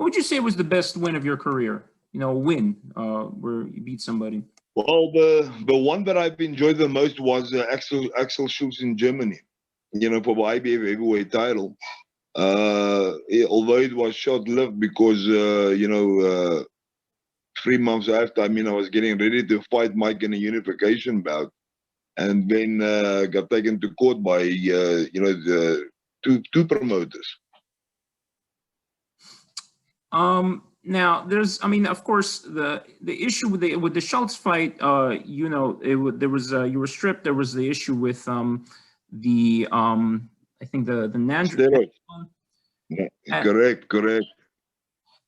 What would you say was the best win of your career? You know, a win where you beat somebody. Well, the one that I've enjoyed the most was Axel Schulz in Germany. You know, for the IBF heavyweight title. Although it was short-lived because 3 months after, I mean, I was getting ready to fight Mike in a unification bout, and then got taken to court by the two promoters. Now there's, I mean, of course, the issue with the Schultz fight, you were stripped. There was the issue with I think the Nandrolone. Yeah, correct.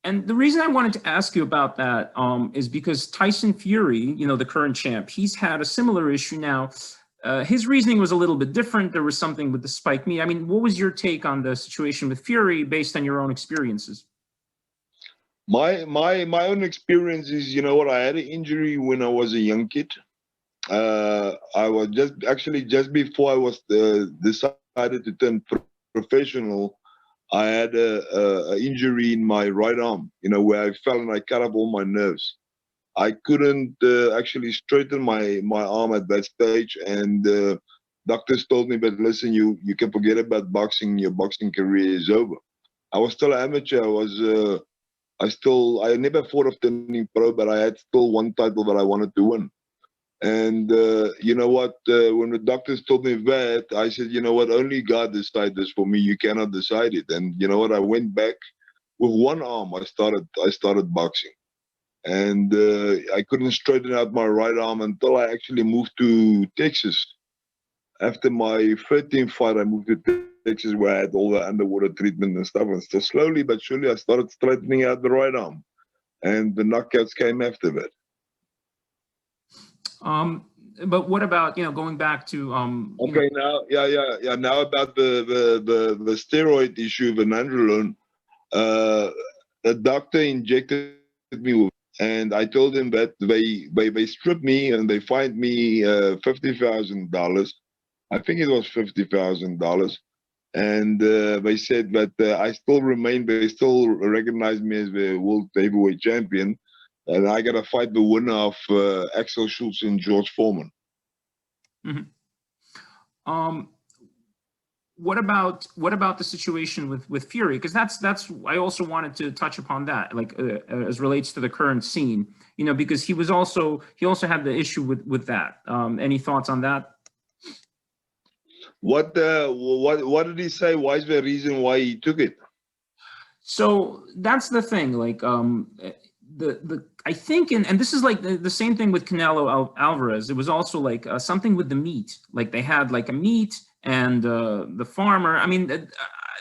And the reason I wanted to ask you about that is because Tyson Fury, you know, the current champ, he's had a similar issue now. His reasoning was a little bit different. There was something with the spike meat. I mean, what was your take on the situation with Fury based on your own experiences? My own experience is, you know what, I had an injury when I was a young kid. I was just before I was decided to turn professional. I had a injury in my right arm, you know, where I fell and I cut up all my nerves. I couldn't actually straighten my arm at that stage, and doctors told me, but listen, you can forget about boxing. Your boxing career is over. I was still an amateur. I never thought of turning pro, but I had still one title that I wanted to win. And you know what? When the doctors told me that, I said, you know what? Only God decides this for me. You cannot decide it. And you know what? I went back with one arm. I started boxing, and I couldn't straighten out my right arm until I actually moved to Texas. After my 13th fight, I moved to Texas, where I had all the underwater treatment and stuff. And so slowly but surely, I started straightening out the right arm, and the knockouts came after that. But what about, you know, going back to okay, now now about the steroid issue, the Nandrolone. The doctor injected me with, and I told him that they stripped me and they fined me $50,000. I think it was $50,000, and they said that I still remain. They still recognize me as the world heavyweight champion, and I got to fight the winner of Axel Schulz and George Foreman. Mm-hmm. What about the situation with Fury? Because that's I also wanted to touch upon that, like as relates to the current scene, you know, because he also had the issue with that. Any thoughts on that? What did he say? Why is the reason why he took it? So that's the thing, like I think, and this is like the same thing with Canelo Alvarez. It was also like something with the meat, like they had like a meat and the farmer. I mean,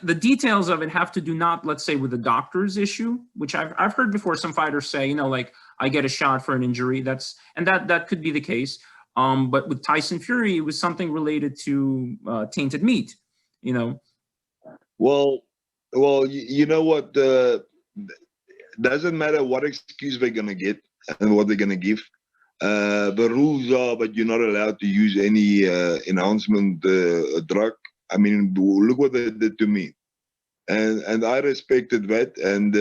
the details of it have to do not, let's say, with the doctor's issue, which I've heard before some fighters say, you know, like I get a shot for an injury. That could be the case. But with Tyson Fury, it was something related to tainted meat, you know. Well, you know what? Doesn't matter what excuse they're gonna get and what they're gonna give. The rules are that you're not allowed to use any enhancement drug. I mean, look what they did to me, and I respected that. And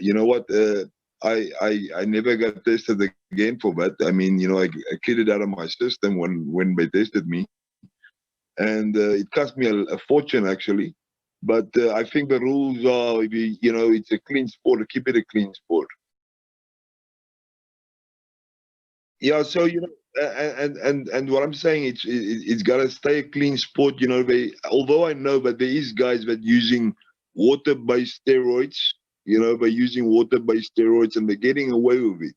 you know what? I never got tested again for that. I mean, you know, I cleared it out of my system when they tested me, and it cost me a fortune actually. But I think the rules are, you know, it's a clean sport. Keep it a clean sport. Yeah. So you know, and what I'm saying, it's got to stay a clean sport. You know, although I know that there is guys that using water-based steroids. You know, by using water-based steroids, and they're getting away with it.